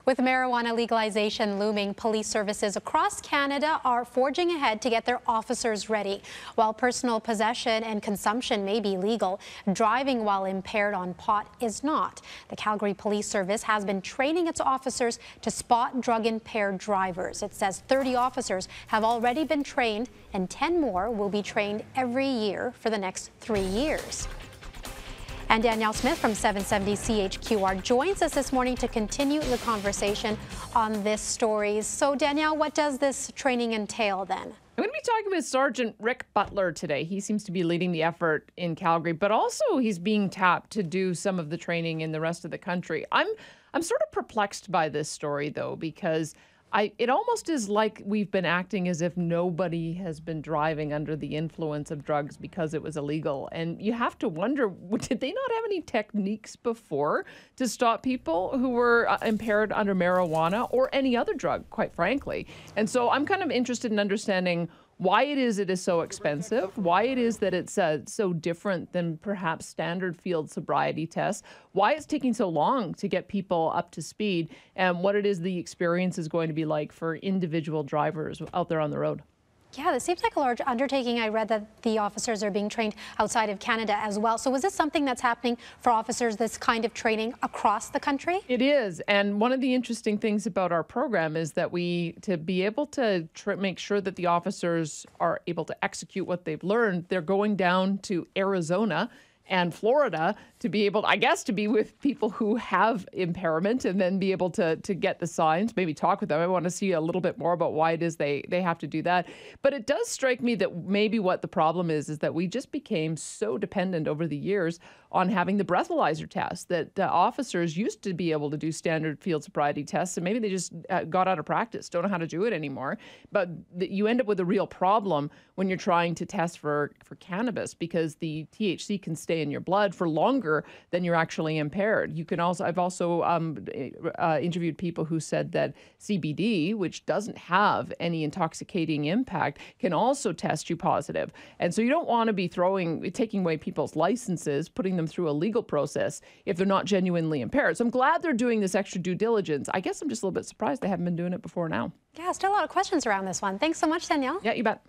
With marijuana legalization looming, police services across Canada are forging ahead to get their officers ready. While personal possession and consumption may be legal, driving while impaired on pot is not. The Calgary Police Service has been training its officers to spot drug-impaired drivers. It says 30 officers have already been trained and 10 more will be trained every year for the next 3 years. And Danielle Smith from 770 CHQR joins us this morning to continue the conversation on this story. So Danielle, what does this training entail then? I'm going to be talking with Sergeant Rick Butler today. He seems to be leading the effort in Calgary, but also he's being tapped to do some of the training in the rest of the country. I'm sort of perplexed by this story, though, because it almost is like we've been acting as if nobody has been driving under the influence of drugs because it was illegal. And you have to wonder, did they not have any techniques before to stop people who were impaired under marijuana or any other drug, quite frankly? And so I'm kind of interested in understanding why it is so expensive, why it is that it's so different than perhaps standard field sobriety tests, why it's taking so long to get people up to speed, and what it is the experience is going to be like for individual drivers out there on the road. Yeah, this seems like a large undertaking. I read that the officers are being trained outside of Canada as well. So is this something that's happening for officers, this kind of training across the country? It is. And one of the interesting things about our program is that to be able to make sure that the officers are able to execute what they've learned, they're going down to Arizona and Florida to be able, I guess, to be with people who have impairment and then be able to get the signs, maybe talk with them. I want to see a little bit more about why it is they have to do that. But it does strike me that maybe what the problem is that we just became so dependent over the years on having the breathalyzer test that officers used to be able to do standard field sobriety tests, and maybe they just got out of practice, don't know how to do it anymore. But you end up with a real problem when you're trying to test for cannabis, because the THC can stay in your blood for longer than you're actually impaired. I've also interviewed people who said that CBD, which doesn't have any intoxicating impact, can also test you positive. And so you don't want to be taking away people's licenses, putting them through a legal process if they're not genuinely impaired. So I'm glad they're doing this extra due diligence. I guess I'm just a little bit surprised they haven't been doing it before now. Yeah, still a lot of questions around this one. Thanks so much, Danielle. Yeah, you bet.